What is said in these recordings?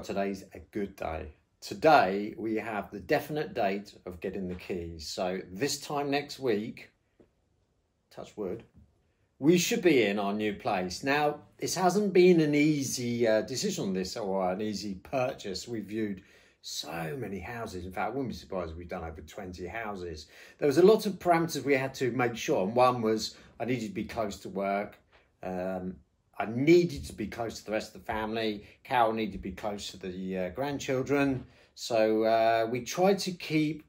today's a good day. Today we have the definite date of getting the keys. So this time next week, touch wood, we should be in our new place. Now, this hasn't been an easy decision on this, or an easy purchase. We viewed so many houses. In fact, I wouldn't be surprised if we've done over 20 houses. There was a lot of parameters we had to make sure. And one was I needed to be close to work. I needed to be close to the rest of the family. Carol needed to be close to the grandchildren. So we tried to keep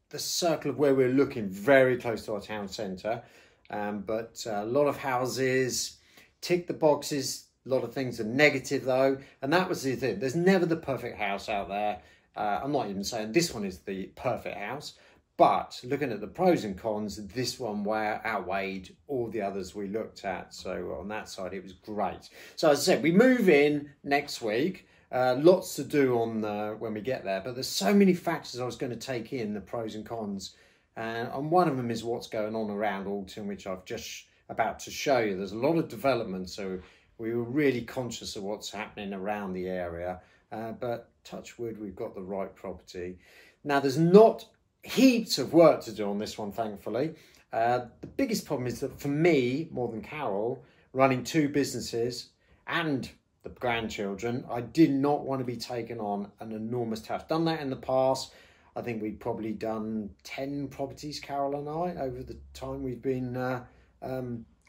the circle of where we're looking very close to our town centre. But a lot of houses tick the boxes. A lot of things are negative though. And that was the thing. There's never the perfect house out there. I'm not even saying this one is the perfect house. But looking at the pros and cons, this one outweighed all the others we looked at. So on that side, it was great. So as I said, we move in next week. Lots to do on when we get there. But there's so many factors I was going to take in, the pros and cons. And one of them is what's going on around Alton, which I've just about to show you. There's a lot of development, so we were really conscious of what's happening around the area. But touch wood, we've got the right property. Now, there's not heaps of work to do on this one, thankfully. The biggest problem is that for me, more than Carol, running two businesses and the grandchildren, I did not want to be taking on an enormous task. Done that in the past. I think we've probably done 10 properties, Carol and I, over the time we've been,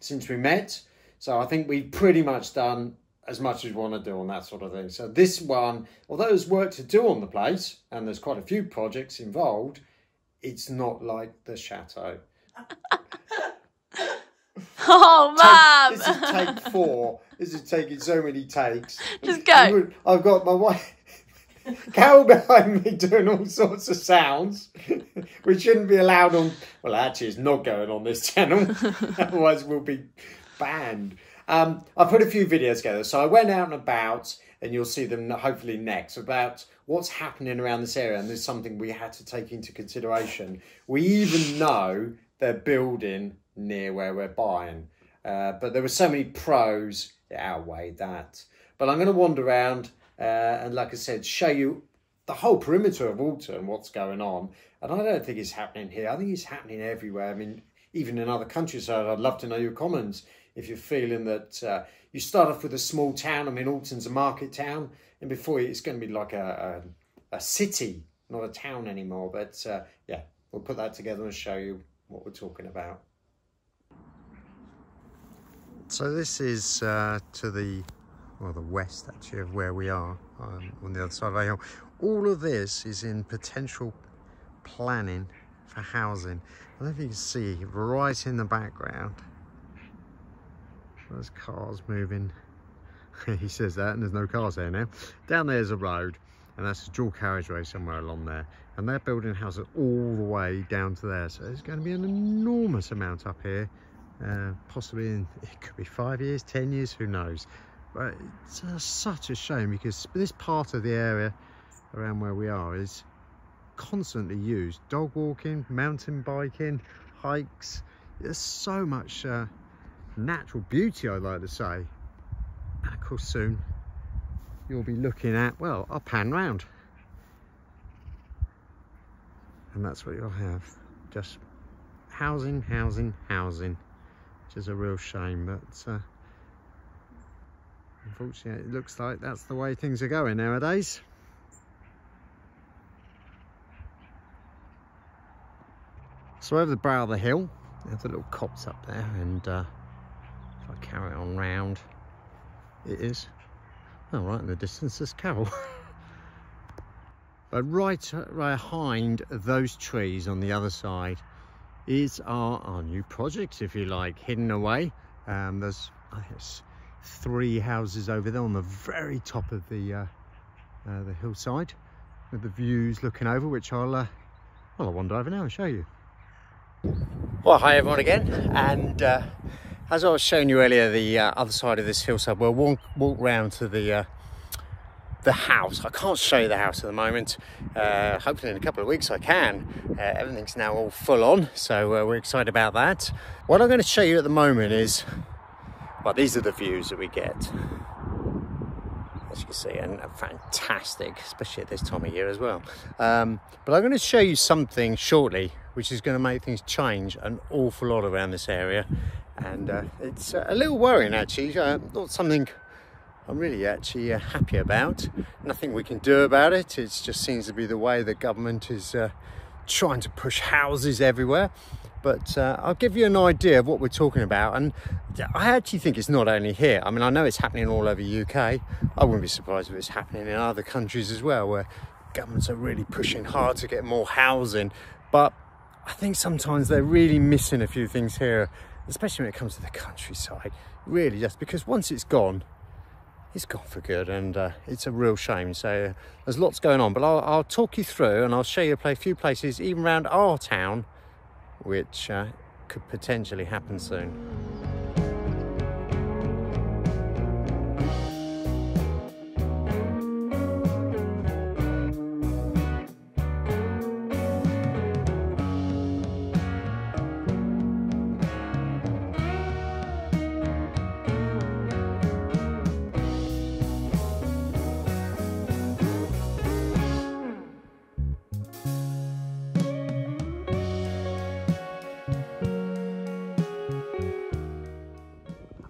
since we met. So I think we've pretty much done as much as we want to do on that sort of thing. So this one, although there's work to do on the place, and there's quite a few projects involved, it's not like the chateau. Oh, Mum! This is take 4. This is taking so many takes. Just go. I've got my wife, Carol, behind me doing all sorts of sounds, which shouldn't be allowed on. Well, actually, it's not going on this channel. Otherwise, we'll be banned. I put a few videos together. So I went out and about, and you'll see them hopefully next, about what's happening around this area. And there's something we had to take into consideration. We even know they're building near where we're buying. But there were so many pros, it outweighed that. But I'm going to wander around and, like I said, show you the whole perimeter of Alton, what's going on. And I don't think it's happening here. I think it's happening everywhere. I mean, even in other countries. So I'd love to know your comments if you're feeling that you start off with a small town. I mean, Alton's a market town, and before it's going to be like a city, not a town anymore. But yeah, we'll put that together and show you what we're talking about. So this is to the west, actually, of where we are, on the other side of the hill. All of this is in potential planning for housing. I don't know if you can see right in the background. There's cars moving. He says that, and there's no cars there now. Down there's a road, and that's a dual carriageway somewhere along there. And they're building houses all the way down to there. So there's going to be an enormous amount up here. Possibly in, it could be 5 years, 10 years, who knows. But it's such a shame, because this part of the area around where we are is constantly used. Dog walking, mountain biking, hikes. There's so much natural beauty, I'd like to say. And of course soon you'll be looking at, well, I'll pan round. And that's what you'll have. Just housing, housing, housing. Which is a real shame, but unfortunately it looks like that's the way things are going nowadays. So over the brow of the hill, there's a little copse up there, and if I carry on round, it is, oh, right in the distance there's Carol. But right behind those trees on the other side is our new project, if you like, hidden away. There's, I guess, 3 houses over there on the very top of the hillside, with the views looking over, which I'll wander over now and show you. Well, hi everyone again, and as I was showing you earlier, the other side of this hillside, we'll walk round to the house. I can't show you the house at the moment. Hopefully in a couple of weeks I can. Everything's now all full on, so we're excited about that. What I'm going to show you at the moment is, well, these are the views that we get. as you can see, and fantastic, especially at this time of year as well. But I'm going to show you something shortly which is going to make things change an awful lot around this area, and it's a little worrying actually. Not something I'm really actually happy about. Nothing we can do about it. It just seems to be the way the government is trying to push houses everywhere. But I'll give you an idea of what we're talking about, and I actually think it's not only here. I mean, I know it's happening all over the UK. I wouldn't be surprised if it's happening in other countries as well, where governments are really pushing hard to get more housing. But I think sometimes they're really missing a few things here, especially when it comes to the countryside. Really, just because once it's gone for good, and it's a real shame. So there's lots going on, but I'll talk you through, and I'll show you a few places even around our town which could potentially happen soon.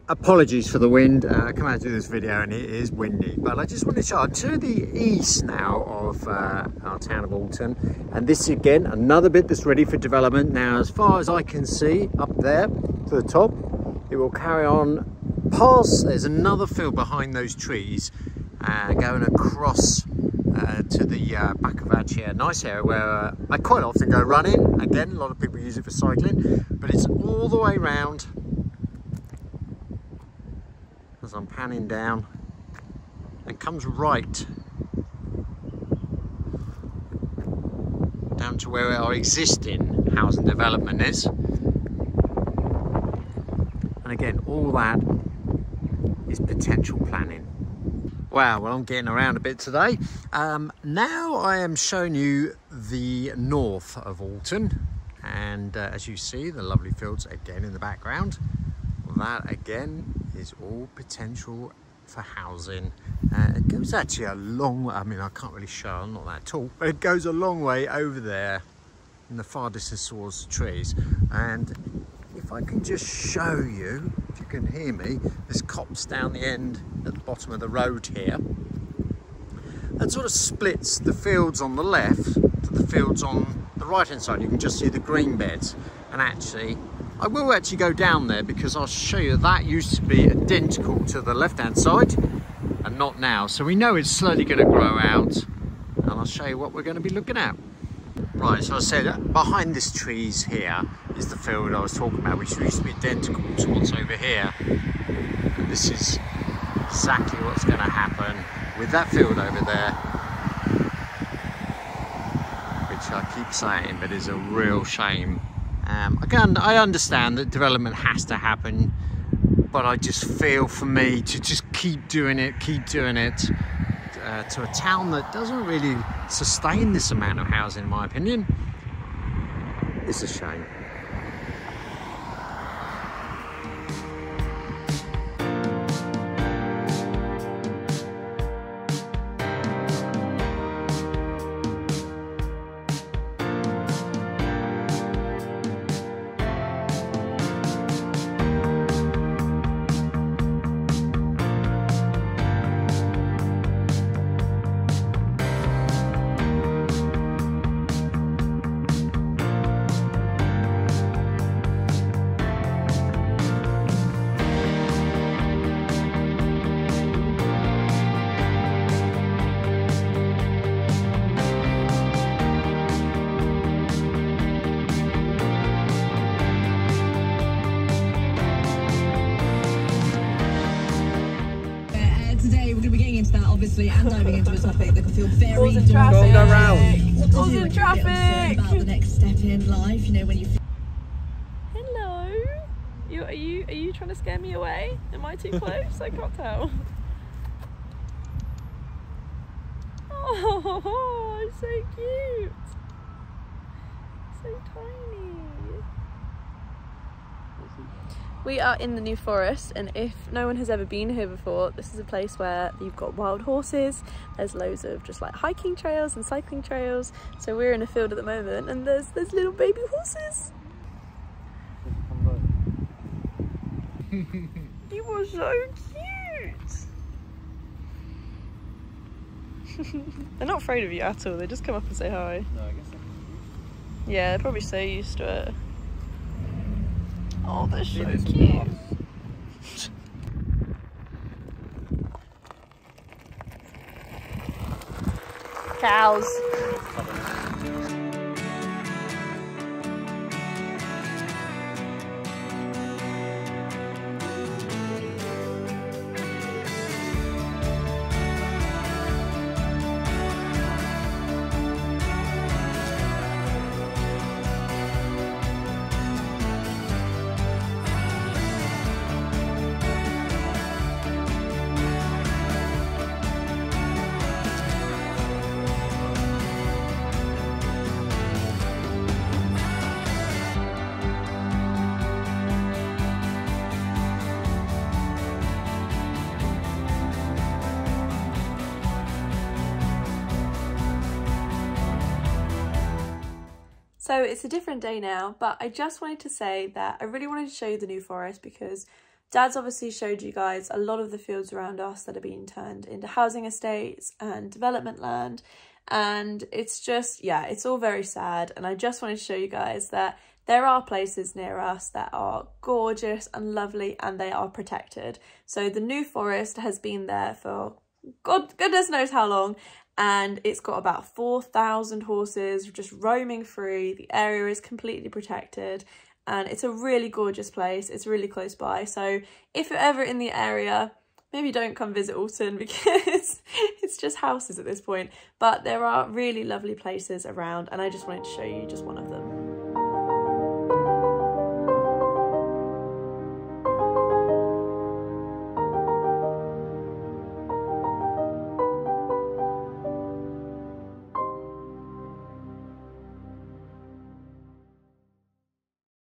Apologies for the wind. I come out to do this video and it is windy, but I just want to show you to the east now of our town of Alton, and this is again another bit that's ready for development. Now, as far as I can see up there to the top, it will carry on past. There's another field behind those trees going across to the back of actually a nice area where I quite often go running. Again, a lot of people use it for cycling, but it's all the way round. As I'm panning down, and comes right down to where our existing housing development is. And again, all that is potential planning. Wow, well, I'm getting around a bit today. Now I am showing you the north of Alton, and as you see, the lovely fields again in the background. That again is all potential for housing. It goes actually a long, I mean, I can't really show, I'm not that tall, but it goes a long way over there in the far distance towards the trees. And if I can just show you, if you can hear me, there's copse down the end at the bottom of the road here. That sort of splits the fields on the left to the fields on the right hand side. You can just see the green beds, and actually I will actually go down there because I'll show you that used to be identical to the left hand side and not now. So we know it's slowly going to grow out, and I'll show you what we're going to be looking at. Right, so I said behind this trees here is the field I was talking about, which used to be identical to what's over here. And this is exactly what's going to happen with that field over there, which I keep saying, but is a real shame. Again, I understand that development has to happen, but I just feel for me to just keep doing it to a town that doesn't really sustain this amount of housing, in my opinion, it's a shame. Obviously, and diving into a topic that can feel very Go around. Pause in traffic. About the next step in life, you know, when you. Hello. Are you trying to scare me away? Am I too close? I can't tell. Oh, so cute. So tiny. We are in the New Forest, and if no one has ever been here before, this is a place where you've got wild horses, there's loads of just like hiking trails and cycling trails. So we're in a field at the moment and there's little baby horses. You were so cute. They're not afraid of you at all, they just come up and say hi. No, I guess Yeah, they're probably so used to it. Oh, they're so this cute. Cows. So it's a different day now, but I just wanted to say that I really wanted to show you the New Forest because Dad's obviously showed you guys a lot of the fields around us that are being turned into housing estates and development land. And it's just, yeah, it's all very sad. And I just wanted to show you guys that there are places near us that are gorgeous and lovely and they are protected. So the New Forest has been there for goodness knows how long. And it's got about 4,000 horses just roaming free. The area is completely protected and it's a really gorgeous place. It's really close by. So if you're ever in the area, maybe don't come visit Alton because it's just houses at this point. But there are really lovely places around and I just wanted to show you just one of them.